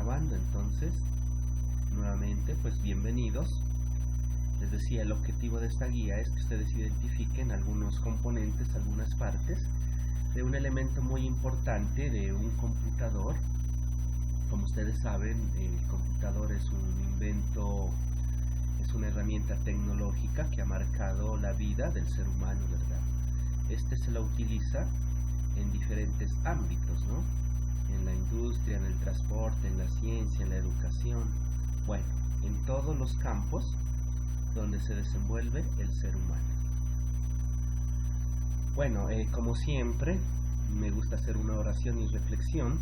grabando. Entonces, nuevamente, pues bienvenidos. Les decía, el objetivo de esta guía es que ustedes identifiquen algunos componentes, algunas partes de un elemento muy importante de un computador. Como ustedes saben, el computador es un invento, es una herramienta tecnológica que ha marcado la vida del ser humano, ¿verdad? Este se lo utiliza en diferentes ámbitos, ¿no? En la industria, en el transporte, en la ciencia, en la educación, bueno, en todos los campos donde se desenvuelve el ser humano. Bueno, como siempre, me gusta hacer una oración y reflexión,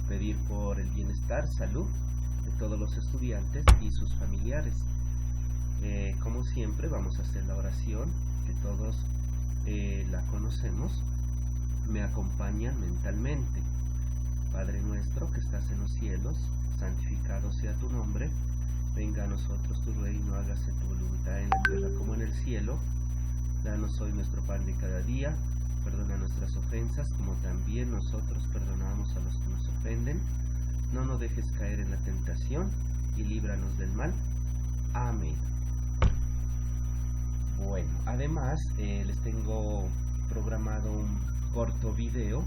pedir por el bienestar, salud de todos los estudiantes y sus familiares. Como siempre, vamos a hacer la oración, que todos la conocemos. Me acompaña mentalmente. Padre nuestro que estás en los cielos, santificado sea tu nombre. Venga a nosotros tu reino, hágase tu voluntad en la tierra como en el cielo. Danos hoy nuestro pan de cada día. Perdona nuestras ofensas, como también nosotros perdonamos a los que nos ofenden. No nos dejes caer en la tentación y líbranos del mal. Amén. Bueno, además les tengo programado un corto video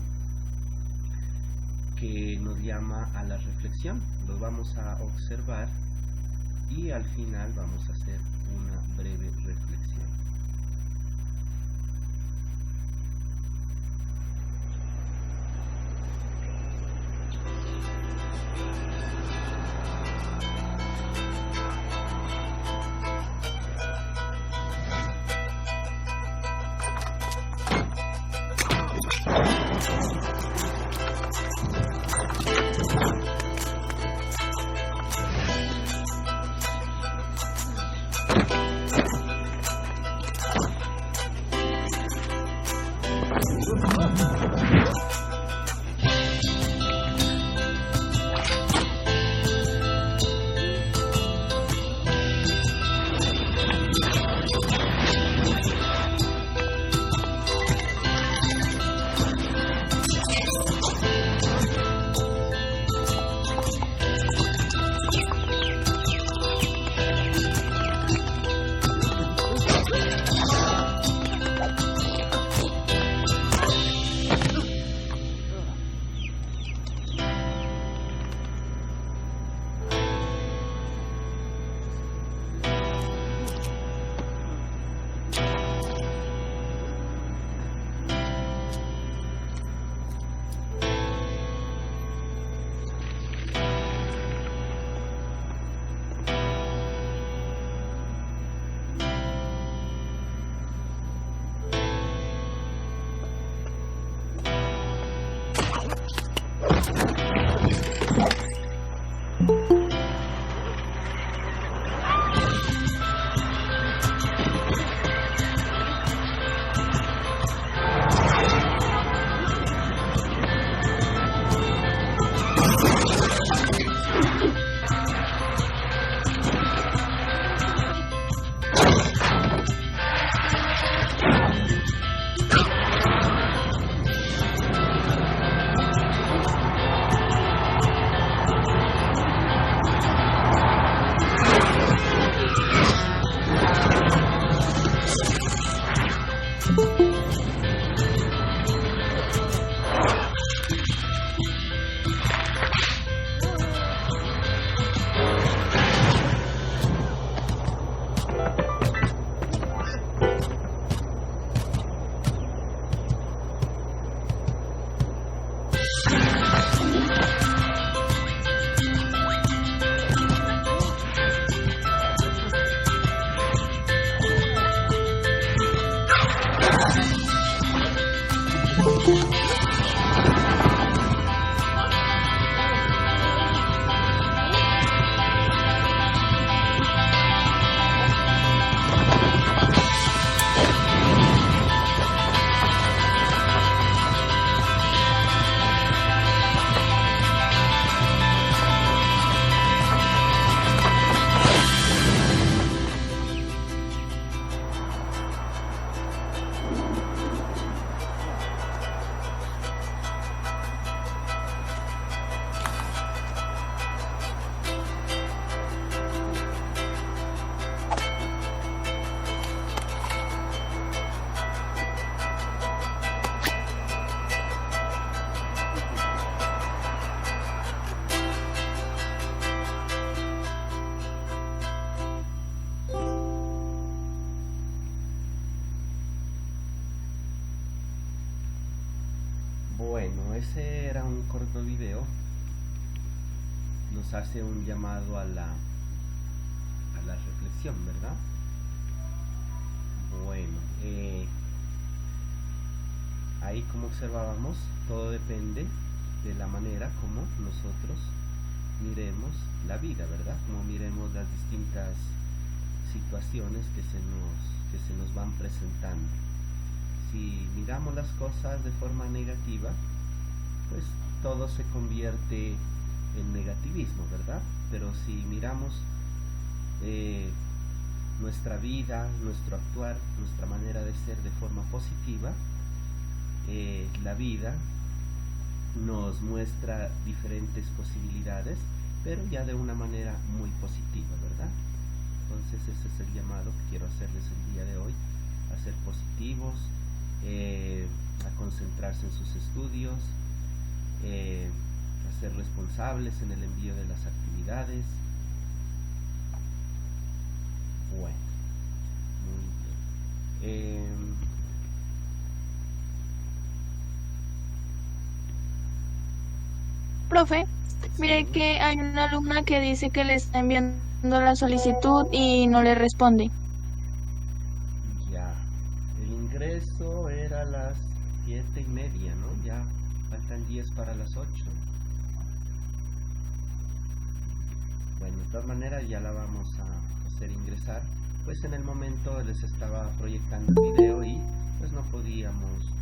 que nos llama a la reflexión. Lo vamos a observar y al final vamos a hacer una breve reflexión. Bueno, ese era un corto video. Nos hace un llamado a la reflexión, ¿verdad? Bueno, ahí como observábamos, todo depende de la manera como nosotros miremos la vida, ¿verdad? Como miremos las distintas situaciones que se nos van presentando. Si miramos las cosas de forma negativa, pues todo se convierte en negativismo, ¿verdad? Pero si miramos nuestra vida, nuestro actuar, nuestra manera de ser de forma positiva, la vida nos muestra diferentes posibilidades, pero ya de una manera muy positiva, ¿verdad? Entonces ese es el llamado que quiero hacerles el día de hoy, a ser positivos, a concentrarse en sus estudios, a ser responsables en el envío de las actividades. Bueno, muy bien. Profe, mire Sí, que hay una alumna que dice que le está enviando la solicitud y no le responde. ya. El ingreso era a las 7:30, ¿no? Ya faltan 10 para las 8. Bueno, de todas maneras ya la vamos a hacer ingresar. Pues en el momento les estaba proyectando el video y pues no podíamos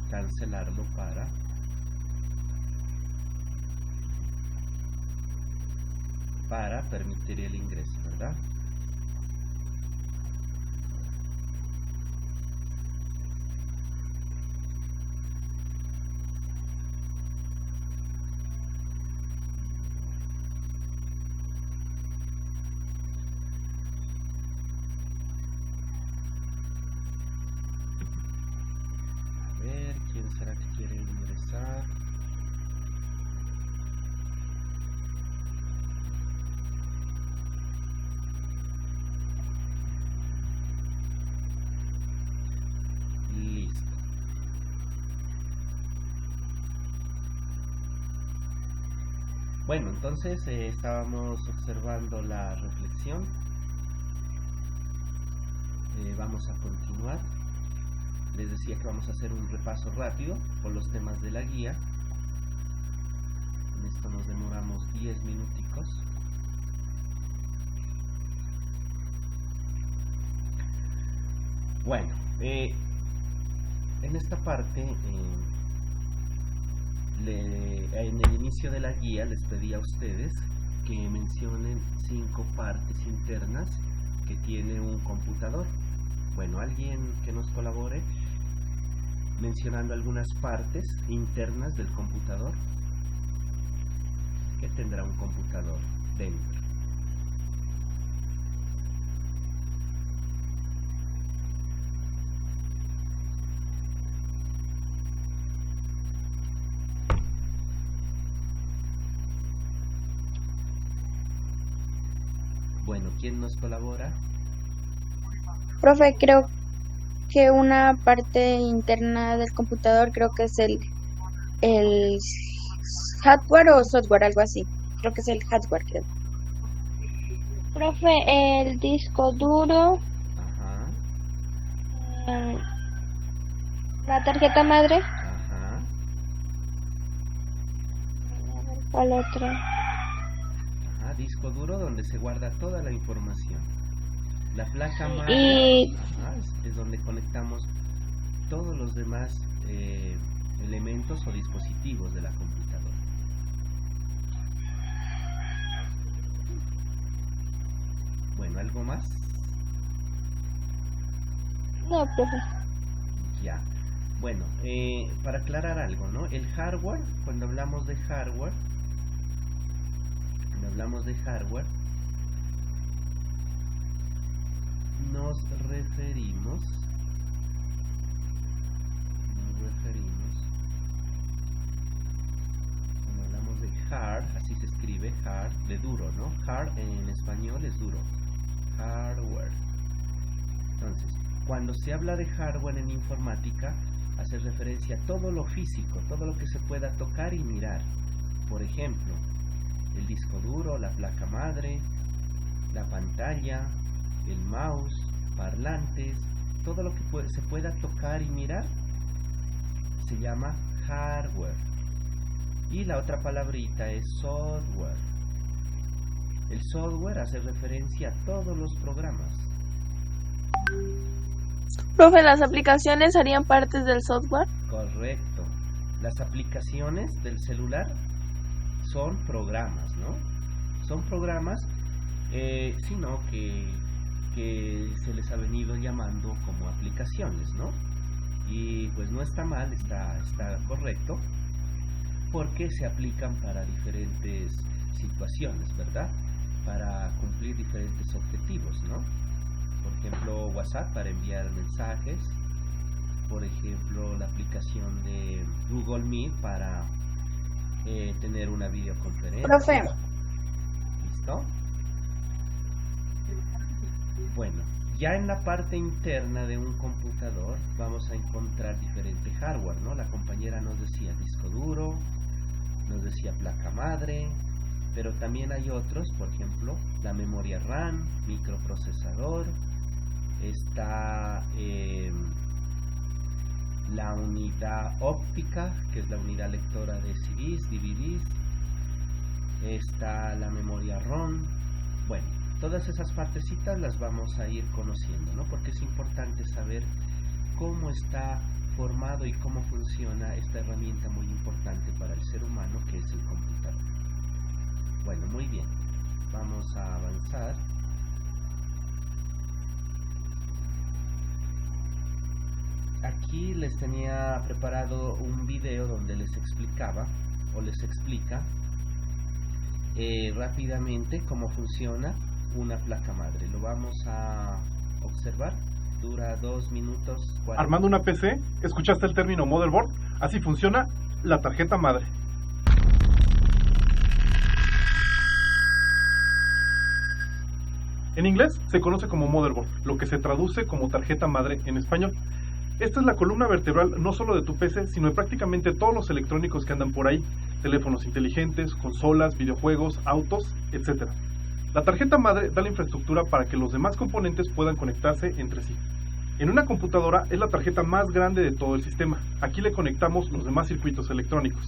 cancelarlo para permitir el ingreso, ¿verdad? A ver, ¿quién será que quiere ingresar? Listo. Bueno, entonces estábamos observando la reflexión. Vamos a continuar. Les decía que vamos a hacer un repaso rápido por los temas de la guía. En esto nos demoramos 10 minuticos. Bueno, en esta parte, en el inicio de la guía les pedí a ustedes que mencionen 5 partes internas que tiene un computador. Bueno, alguien que nos colabore mencionando algunas partes internas del computador que tendrá un computador dentro. Bueno, ¿quién nos colabora? Profe, creo que una parte interna del computador creo que es el hardware o software, algo así. Creo que es el hardware, creo. Profe, el disco duro, Ajá, eh, la tarjeta madre, ajá, ¿cuál otra? ajá, disco duro donde se guarda toda la información. La placa madre, Y ajá, es donde conectamos todos los demás elementos o dispositivos de la computadora. Bueno, ¿algo más? no, profe. Ya. Bueno, para aclarar algo, ¿no? El hardware, cuando hablamos de hardware, nos referimos cuando hablamos de hard, así se escribe hard, de duro, ¿no? Hard en español es duro, hardware. Entonces, cuando se habla de hardware en informática, hace referencia a todo lo físico, todo lo que se pueda tocar y mirar. Por ejemplo, el disco duro, la placa madre, la pantalla, el mouse, parlantes, todo lo que se pueda tocar y mirar se llama hardware. Y la otra palabrita es software. El software hace referencia a todos los programas. Profe, ¿las aplicaciones harían partes del software? Correcto. Las aplicaciones del celular son programas, ¿no? Son programas, sino que se les ha venido llamando como aplicaciones, ¿no? Y pues no está mal, está correcto, porque se aplican para diferentes situaciones, ¿verdad? Para cumplir diferentes objetivos, ¿no? Por ejemplo, WhatsApp para enviar mensajes, por ejemplo, la aplicación de Google Meet para tener una videoconferencia. Profe. ¿Listo? Bueno, ya en la parte interna de un computador vamos a encontrar diferente hardware, ¿no? La compañera nos decía disco duro, nos decía placa madre, pero también hay otros, por ejemplo, la memoria RAM, microprocesador, está la unidad óptica, que es la unidad lectora de CDs, DVDs, está la memoria ROM. Bueno, todas esas partecitas las vamos a ir conociendo, ¿no? Porque es importante saber cómo está formado y cómo funciona esta herramienta muy importante para el ser humano, que es el computador. Bueno, muy bien, vamos a avanzar. Aquí les tenía preparado un video donde les explicaba o les explica rápidamente cómo funciona una placa madre. Lo vamos a observar. Dura 2 minutos 40. Armando una PC, ¿escuchaste el término motherboard? Así funciona la tarjeta madre. En inglés se conoce como motherboard, lo que se traduce como tarjeta madre en español. Esta es la columna vertebral no solo de tu PC, sino de prácticamente todos los electrónicos que andan por ahí, teléfonos inteligentes, consolas, videojuegos, autos, etc. La tarjeta madre da la infraestructura para que los demás componentes puedan conectarse entre sí. En una computadora es la tarjeta más grande de todo el sistema. Aquí le conectamos los demás circuitos electrónicos.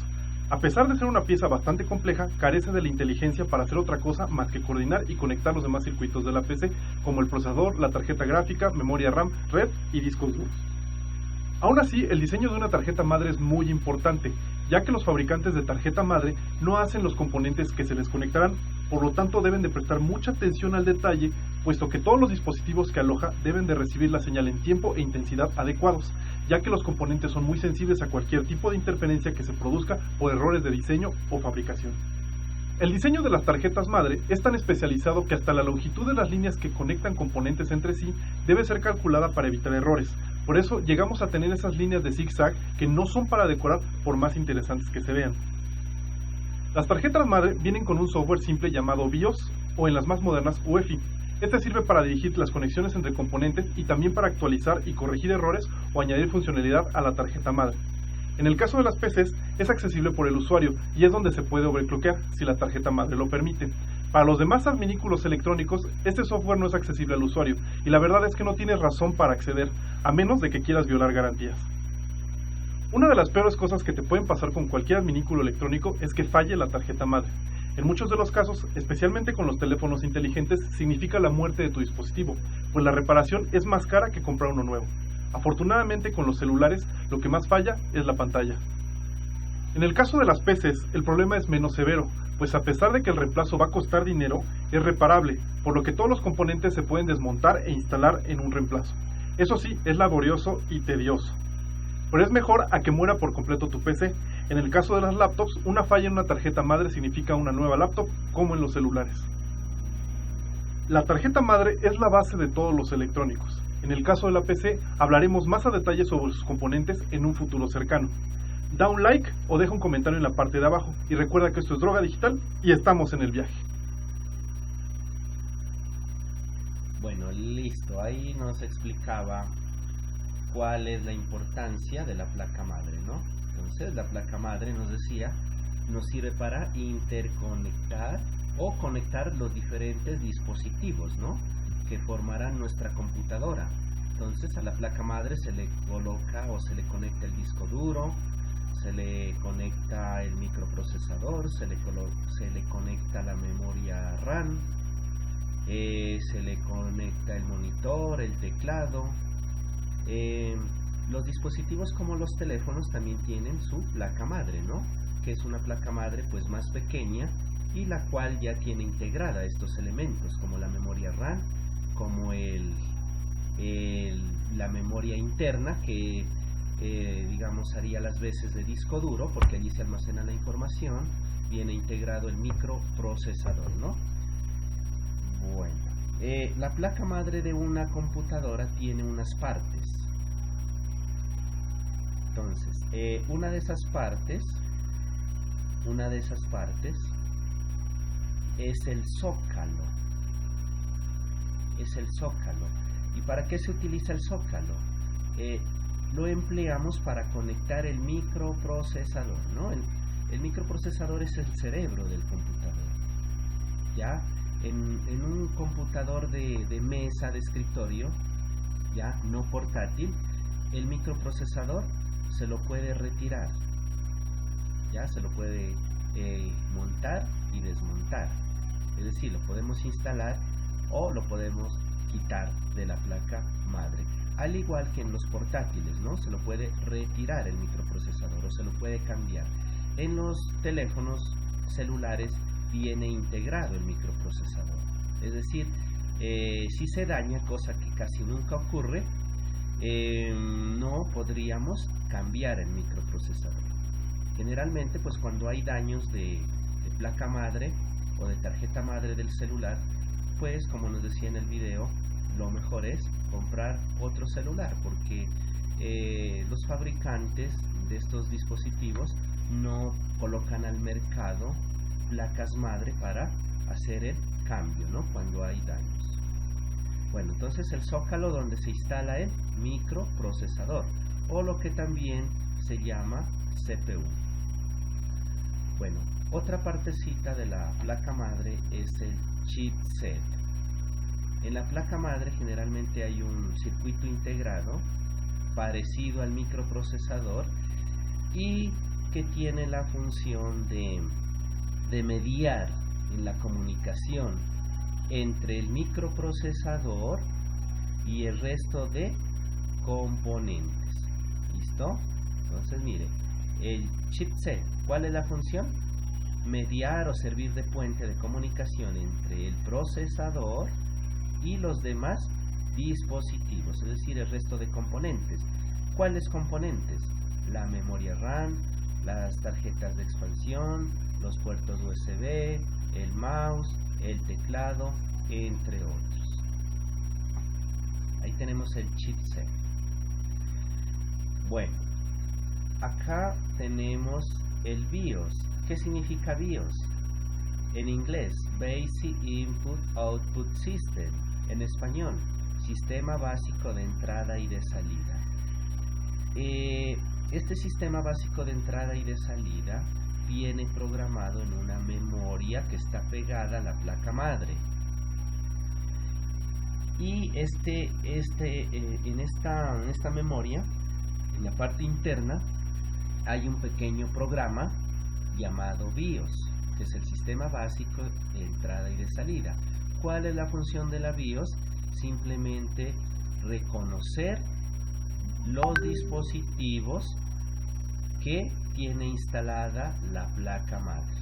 A pesar de ser una pieza bastante compleja, carece de la inteligencia para hacer otra cosa más que coordinar y conectar los demás circuitos de la PC, como el procesador, la tarjeta gráfica, memoria RAM, red y discos duros. Aún así, el diseño de una tarjeta madre es muy importante, ya que los fabricantes de tarjeta madre no hacen los componentes que se les conectarán, por lo tanto deben de prestar mucha atención al detalle, puesto que todos los dispositivos que aloja deben de recibir la señal en tiempo e intensidad adecuados, ya que los componentes son muy sensibles a cualquier tipo de interferencia que se produzca por errores de diseño o fabricación. El diseño de las tarjetas madre es tan especializado que hasta la longitud de las líneas que conectan componentes entre sí debe ser calculada para evitar errores. Por eso llegamos a tener esas líneas de zigzag que no son para decorar por más interesantes que se vean. Las tarjetas madre vienen con un software simple llamado BIOS o en las más modernas UEFI. Este sirve para dirigir las conexiones entre componentes y también para actualizar y corregir errores o añadir funcionalidad a la tarjeta madre. En el caso de las PCs, es accesible por el usuario y es donde se puede overclockear si la tarjeta madre lo permite. Para los demás adminículos electrónicos, este software no es accesible al usuario y la verdad es que no tienes razón para acceder, a menos de que quieras violar garantías. Una de las peores cosas que te pueden pasar con cualquier adminículo electrónico es que falle la tarjeta madre. En muchos de los casos, especialmente con los teléfonos inteligentes, significa la muerte de tu dispositivo, pues la reparación es más cara que comprar uno nuevo. Afortunadamente con los celulares lo que más falla es la pantalla. En el caso de las PCs el problema es menos severo, pues a pesar de que el reemplazo va a costar dinero, es reparable, por lo que todos los componentes se pueden desmontar e instalar en un reemplazo. Eso sí, es laborioso y tedioso. Pero es mejor a que muera por completo tu PC. En el caso de las laptops, una falla en una tarjeta madre significa una nueva laptop, como en los celulares. La tarjeta madre es la base de todos los electrónicos. En el caso de la PC, hablaremos más a detalle sobre sus componentes en un futuro cercano. Da un like o deja un comentario en la parte de abajo y recuerda que esto es Droga Digital y estamos en el viaje. Bueno, listo, ahí nos explicaba cuál es la importancia de la placa madre, ¿no? Entonces, la placa madre, nos decía, nos sirve para interconectar o conectar los diferentes dispositivos, ¿no?, que formarán nuestra computadora. Entonces, a la placa madre se le coloca o se le conecta el disco duro, se le conecta el microprocesador, se le conecta la memoria RAM, se le conecta el monitor, el teclado. Los dispositivos como los teléfonos también tienen su placa madre, ¿no?, que es una placa madre pues más pequeña y la cual ya tiene integrada estos elementos como la memoria RAM, como la memoria interna que digamos haría las veces de disco duro, porque allí se almacena la información. Viene integrado el microprocesador, ¿no? Bueno, la placa madre de una computadora tiene unas partes. Entonces, una de esas partes es el zócalo. ¿Y para qué se utiliza el zócalo? Lo empleamos para conectar el microprocesador, ¿no? El microprocesador es el cerebro del computador. ¿Ya? En un computador de mesa, de escritorio, ya no portátil, el microprocesador se lo puede retirar, ya se lo puede montar y desmontar. Es decir, lo podemos instalar o lo podemos quitar de la placa madre. Al igual que en los portátiles, ¿no? Se lo puede retirar el microprocesador o se lo puede cambiar. En los teléfonos celulares viene integrado el microprocesador. Es decir, si se daña, cosa que casi nunca ocurre, no podríamos cambiar el microprocesador. Generalmente, pues cuando hay daños de placa madre o de tarjeta madre del celular, pues como nos decía en el video, lo mejor es comprar otro celular, porque los fabricantes de estos dispositivos no colocan al mercado placas madre para hacer el cambio, ¿no?, cuando hay daños. Bueno, entonces el zócalo donde se instala el microprocesador, o lo que también se llama CPU. Bueno, otra partecita de la placa madre es el chipset. En la placa madre generalmente hay un circuito integrado parecido al microprocesador y que tiene la función de mediar en la comunicación entre el microprocesador y el resto de componentes. ¿Listo? Entonces mire, el chipset, ¿cuál es la función? Mediar o servir de puente de comunicación entre el procesador y los demás dispositivos, es decir, el resto de componentes. ¿Cuáles componentes? La memoria RAM, las tarjetas de expansión, los puertos USB, el mouse, el teclado, entre otros. Ahí tenemos el chipset. Bueno, acá tenemos el BIOS. ¿Qué significa BIOS? En inglés, Basic Input Output System. En español, Sistema Básico de Entrada y de Salida. Este sistema básico de entrada y de salida viene programado en una memoria que está pegada a la placa madre. Y en esta memoria, en la parte interna, hay un pequeño programa llamado BIOS, que es el sistema básico de entrada y de salida. ¿Cuál es la función de la BIOS? Simplemente reconocer los dispositivos que tiene instalada la placa madre.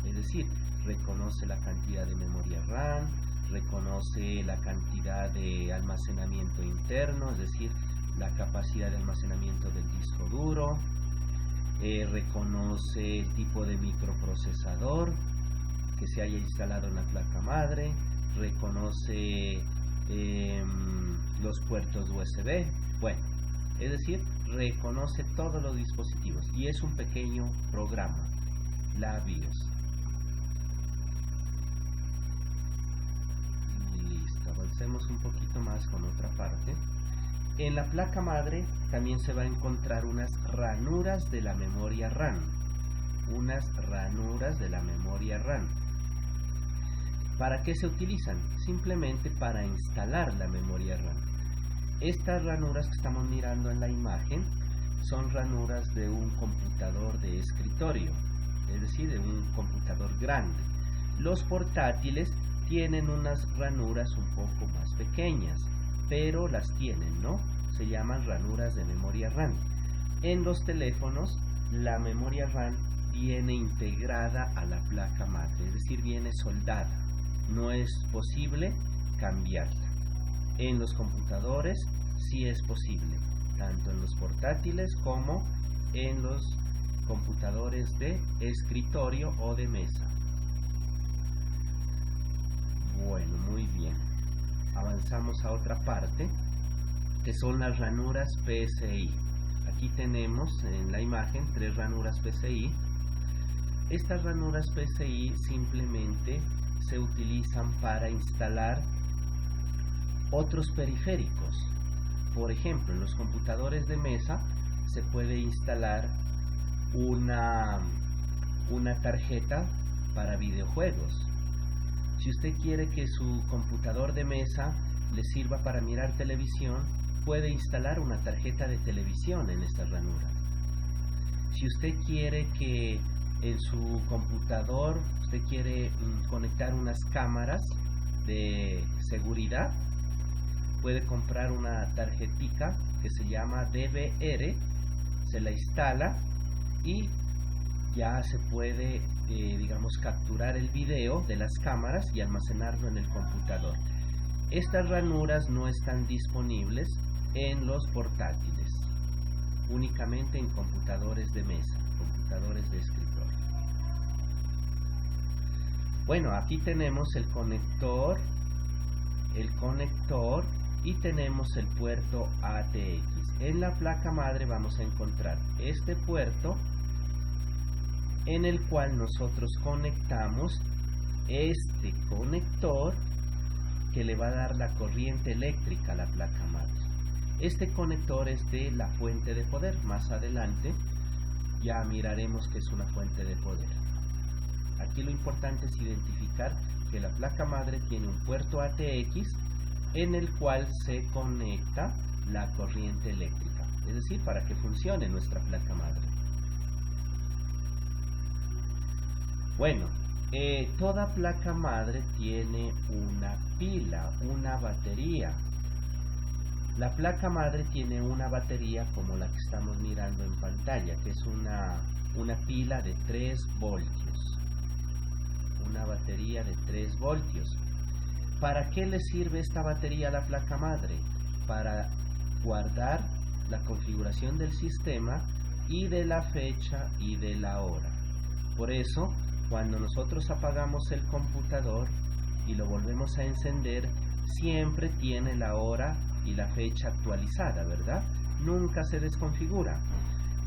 Es decir, reconoce la cantidad de memoria RAM, reconoce la cantidad de almacenamiento interno, es decir, la capacidad de almacenamiento del disco duro, reconoce el tipo de microprocesador que se haya instalado en la placa madre, reconoce los puertos USB, bueno, es decir, reconoce todos los dispositivos y es un pequeño programa, la BIOS. Listo, avancemos un poquito más con otra parte. En la placa madre también se va a encontrar unas ranuras de la memoria RAM. Unas ranuras de la memoria RAM. ¿Para qué se utilizan? Simplemente para instalar la memoria RAM. Estas ranuras que estamos mirando en la imagen son ranuras de un computador de escritorio, es decir, de un computador grande. Los portátiles tienen unas ranuras un poco más pequeñas, pero las tienen, ¿no? Se llaman ranuras de memoria RAM. En los teléfonos, la memoria RAM viene integrada a la placa madre, es decir, viene soldada. No es posible cambiarla. En los computadores sí es posible, tanto en los portátiles como en los computadores de escritorio o de mesa. Bueno, muy bien. Avanzamos a otra parte, que son las ranuras PCI. Aquí tenemos en la imagen 3 ranuras PCI. Estas ranuras PCI simplemente se utilizan para instalar otros periféricos. Por ejemplo, en los computadores de mesa se puede instalar una tarjeta para videojuegos. Si usted quiere que su computador de mesa le sirva para mirar televisión, puede instalar una tarjeta de televisión en esta ranura. Si usted quiere que en su computador, usted quiere conectar unas cámaras de seguridad, puede comprar una tarjetica que se llama DVR, se la instala y ya se puede, digamos, capturar el video de las cámaras y almacenarlo en el computador. Estas ranuras no están disponibles en los portátiles, únicamente en computadores de mesa, computadores de escritorio. Bueno, aquí tenemos el conector y tenemos el puerto ATX. En la placa madre vamos a encontrar este puerto en el cual nosotros conectamos este conector que le va a dar la corriente eléctrica a la placa madre. Este conector es de la fuente de poder. Más adelante ya miraremos que es una fuente de poder. Aquí lo importante es identificar que la placa madre tiene un puerto ATX en el cual se conecta la corriente eléctrica, es decir, para que funcione nuestra placa madre. Bueno, toda placa madre tiene una pila, una batería. La placa madre tiene una batería como la que estamos mirando en pantalla, que es una pila de 3 voltios. Una batería de 3 voltios. ¿Para qué le sirve esta batería a la placa madre? Para guardar la configuración del sistema y de la fecha y de la hora. Por eso, cuando nosotros apagamos el computador y lo volvemos a encender, siempre tiene la hora y la fecha actualizada, ¿verdad? Nunca se desconfigura.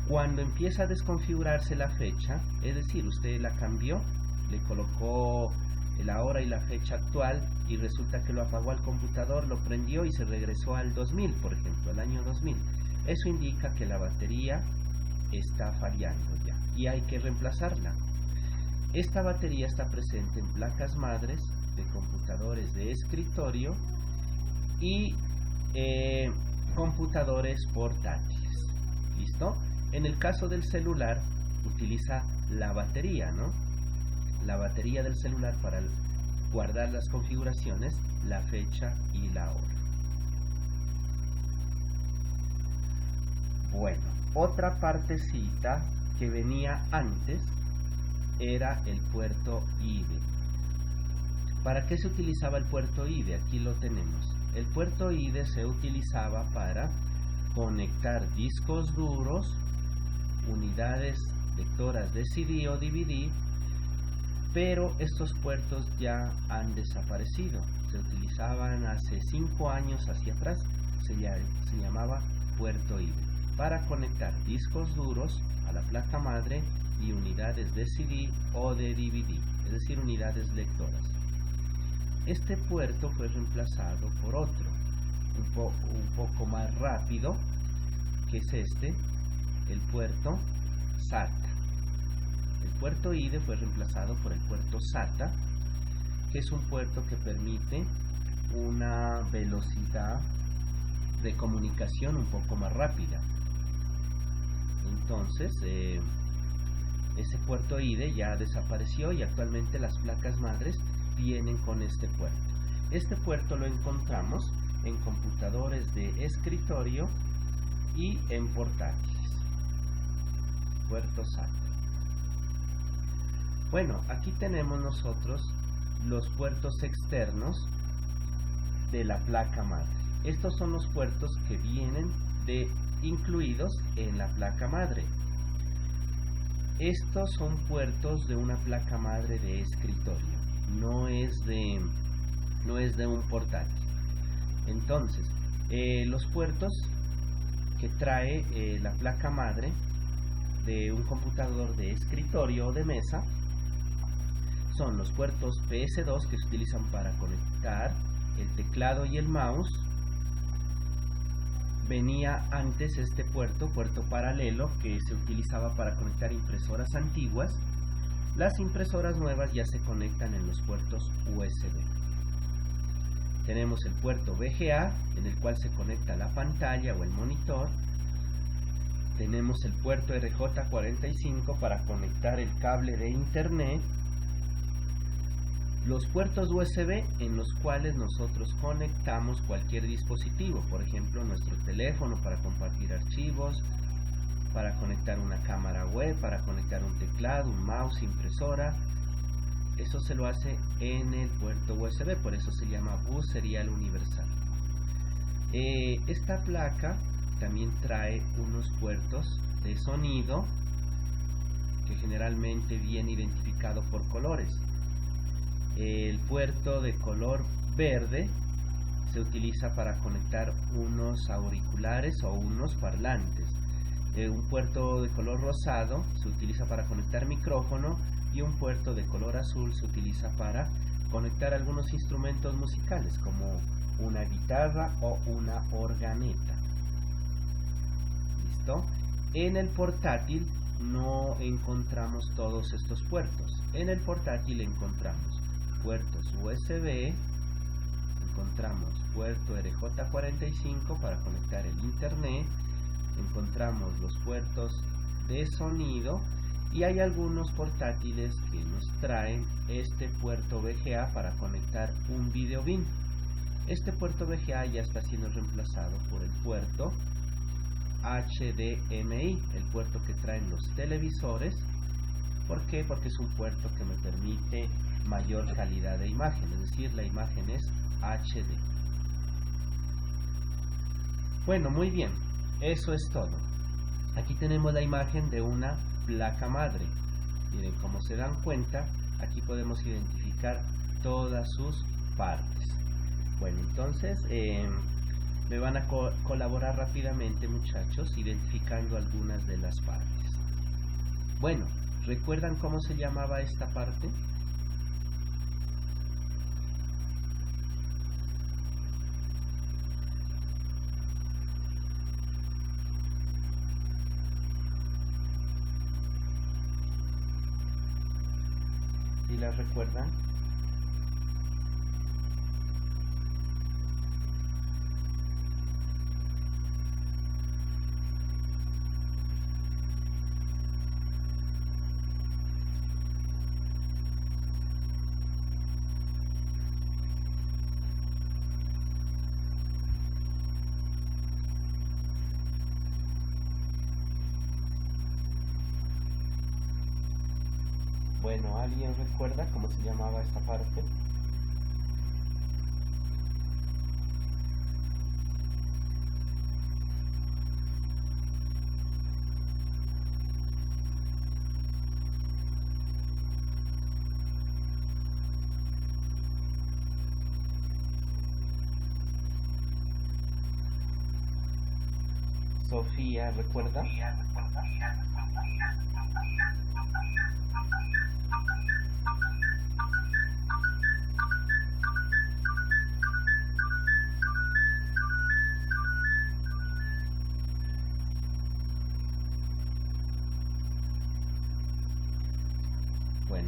Cuando empieza a desconfigurarse la fecha, es decir, usted la cambió, le colocó la hora y la fecha actual y resulta que lo apagó al computador, lo prendió y se regresó al 2000, por ejemplo, al año 2000. Eso indica que la batería está fallando ya y hay que reemplazarla. Esta batería está presente en placas madres de computadores de escritorio y computadores portátiles. ¿Listo? En el caso del celular utiliza la batería, ¿no? La batería del celular para guardar las configuraciones, la fecha y la hora. Bueno, otra partecita que venía antes era el puerto IDE. ¿Para qué se utilizaba el puerto IDE? Aquí lo tenemos. El puerto IDE se utilizaba para conectar discos duros, unidades lectoras de CD o DVD, pero estos puertos ya han desaparecido. Se utilizaban hace 5 años hacia atrás, se llamaba puerto IDE, para conectar discos duros a la placa madre y unidades de CD o de DVD, es decir, unidades lectoras. Este puerto fue reemplazado por otro, un poco más rápido, que es el puerto SATA. El puerto IDE fue reemplazado por el puerto SATA, que es un puerto que permite una velocidad de comunicación un poco más rápida. Entonces, ese puerto IDE ya desapareció y actualmente las placas madres vienen con este puerto. Este puerto lo encontramos en computadores de escritorio y en portátiles. Puerto SATA. Bueno, aquí tenemos nosotros los puertos externos de la placa madre. Estos son los puertos que vienen incluidos en la placa madre. Estos son puertos de una placa madre de escritorio, no es de un portátil. Entonces, los puertos que trae la placa madre de un computador de escritorio o de mesa son los puertos PS2, que se utilizan para conectar el teclado y el mouse. Venía antes este puerto paralelo, que se utilizaba para conectar impresoras antiguas. Las impresoras nuevas ya se conectan en los puertos USB. Tenemos el puerto VGA, en el cual se conecta la pantalla o el monitor. Tenemos el puerto RJ45 para conectar el cable de internet. Los puertos USB, en los cuales nosotros conectamos cualquier dispositivo, por ejemplo nuestro teléfono para compartir archivos, para conectar una cámara web, para conectar un teclado, un mouse, impresora. Eso se lo hace en el puerto USB, por eso se llama bus serial universal. Esta placa también trae unos puertos de sonido que generalmente viene identificado por colores. El puerto de color verde se utiliza para conectar unos auriculares o unos parlantes. Un puerto de color rosado se utiliza para conectar micrófono, y un puerto de color azul se utiliza para conectar algunos instrumentos musicales como una guitarra o una organeta. ¿Listo? En el portátil no encontramos todos estos puertos. En el portátil encontramos puertos USB, encontramos puerto RJ45 para conectar el internet, encontramos los puertos de sonido, y hay algunos portátiles que nos traen este puerto VGA para conectar un video bin. Este puerto VGA ya está siendo reemplazado por el puerto HDMI, el puerto que traen los televisores. ¿Por qué? Porque es un puerto que me permite mayor calidad de imagen, es decir, la imagen es HD. Bueno, muy bien, eso es todo. Aquí tenemos la imagen de una placa madre. Miren, como se dan cuenta, aquí podemos identificar todas sus partes. Bueno, entonces me van a colaborar rápidamente, muchachos, identificando algunas de las partes. Bueno, ¿recuerdan cómo se llamaba esta parte? ¿Sí la recuerdan? Bueno, ¿alguien recuerda cómo se llamaba esta parte? Sofía, ¿recuerda?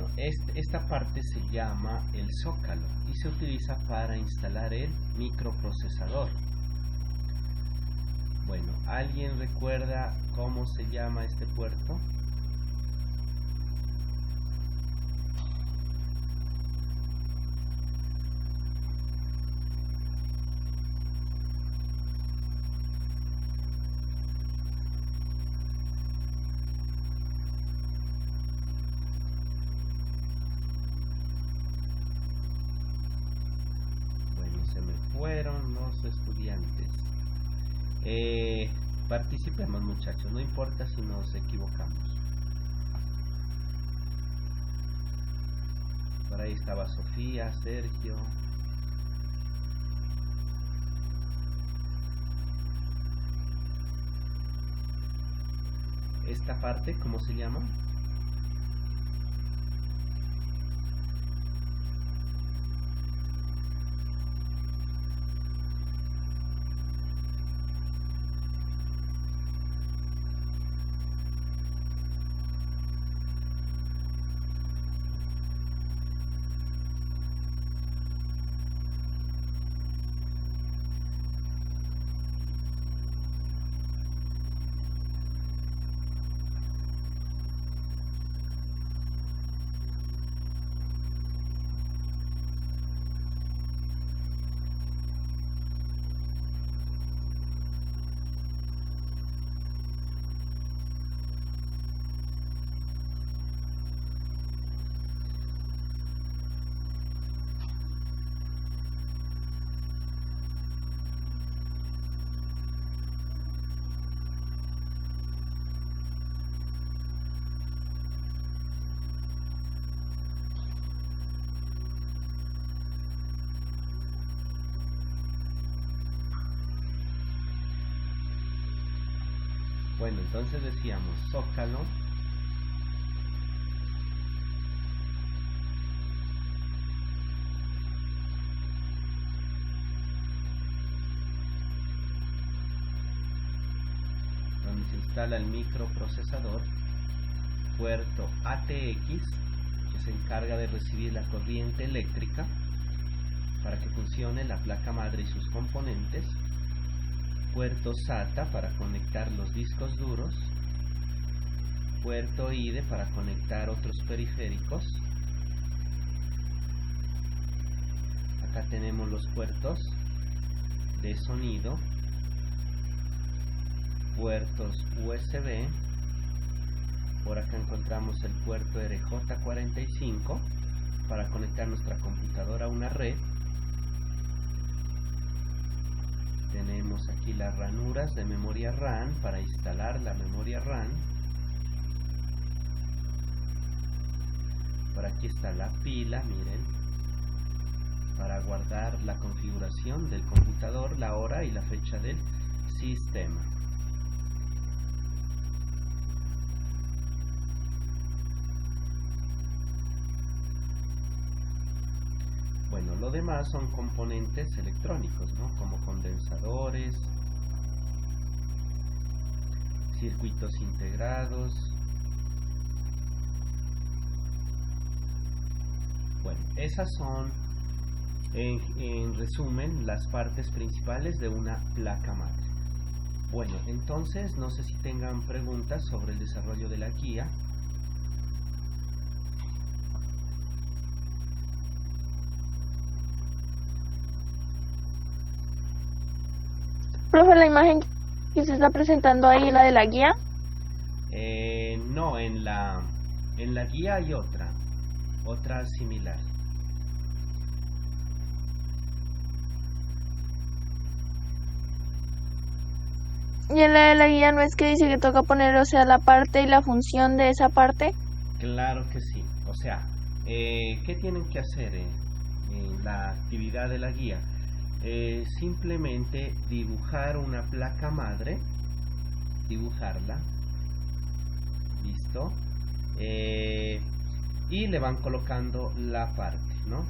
Bueno, esta parte se llama el zócalo y se utiliza para instalar el microprocesador. Bueno, ¿alguien recuerda cómo se llama este puerto? Se me fueron los estudiantes. Participemos, muchachos, no importa si nos equivocamos. Por ahí estaba Sofía, Sergio. Esta parte, ¿cómo se llama? Bueno, entonces decíamos zócalo, donde se instala el microprocesador, puerto ATX, que se encarga de recibir la corriente eléctrica para que funcione la placa madre y sus componentes, puerto SATA para conectar los discos duros, puerto IDE para conectar otros periféricos. Acá tenemos los puertos de sonido, puertos USB. Por acá encontramos el puerto RJ45 para conectar nuestra computadora a una red. Tenemos aquí las ranuras de memoria RAM para instalar la memoria RAM. Por aquí está la pila, miren, para guardar la configuración del computador, la hora y la fecha del sistema. Bueno, lo demás son componentes electrónicos, ¿no? Como condensadores, circuitos integrados. Bueno, esas son, en resumen, las partes principales de una placa madre. Bueno, entonces, no sé si tengan preguntas sobre el desarrollo de la guía. Profe, la imagen que se está presentando ahí, la de la guía. No, en la guía hay otra similar. Y en la de la guía no es que dice que toca poner, o sea, la parte y la función de esa parte. Claro que sí. O sea, ¿qué tienen que hacer en la actividad de la guía? Simplemente dibujar una placa madre, dibujarla, listo, y le van colocando la parte, ¿no?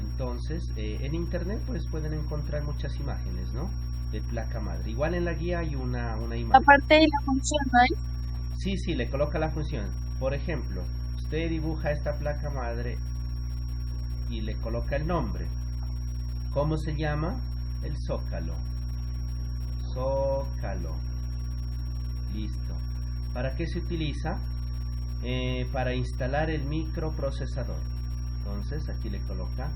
Entonces, en internet pues pueden encontrar muchas imágenes, ¿no? De placa madre. Igual en la guía hay una imagen. La parte y la función, ¿no hay? Sí, le coloca la función. Por ejemplo, Usted dibuja esta placa madre y le coloca el nombre. ¿Cómo se llama? El zócalo. Zócalo. Listo. ¿Para qué se utiliza? Para instalar el microprocesador. Entonces aquí le coloca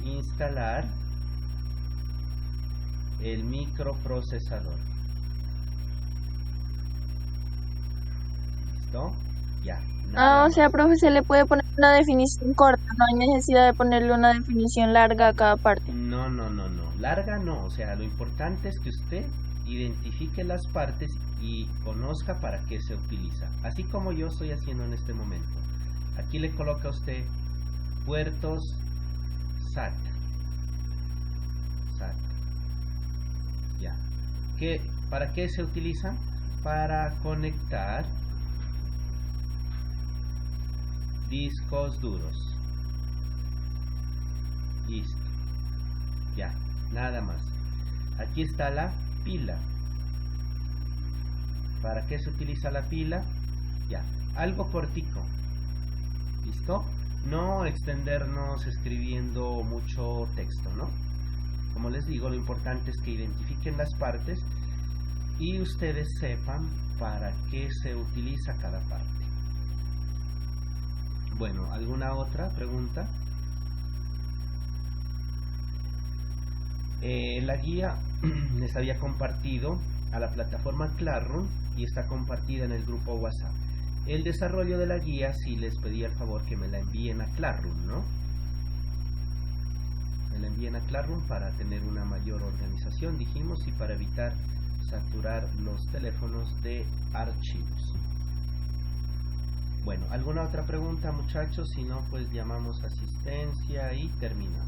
instalar el microprocesador. ¿Listo? Ya. O sea, profe, se le puede poner una definición corta, no hay necesidad de ponerle una definición larga a cada parte. No. Larga no. O sea, lo importante es que usted identifique las partes y conozca para qué se utiliza. Así como yo estoy haciendo en este momento. Aquí le coloca usted puertos SAT. Ya. ¿Para qué se utiliza? Para conectar discos duros. Listo. Ya, nada más. Aquí está la pila. ¿Para qué se utiliza la pila? Ya, algo cortico. ¿Listo? No extendernos escribiendo mucho texto, ¿no? Como les digo, lo importante es que identifiquen las partes y ustedes sepan para qué se utiliza cada parte. Bueno, ¿alguna otra pregunta? La guía les había compartido a la plataforma Classroom y está compartida en el grupo WhatsApp. El desarrollo de la guía sí les pedí el favor que me la envíen a Classroom, ¿no? Me la envíen a Classroom para tener una mayor organización, dijimos, y para evitar saturar los teléfonos de archivos. Bueno, ¿alguna otra pregunta, muchachos? Si no, pues llamamos asistencia y terminamos.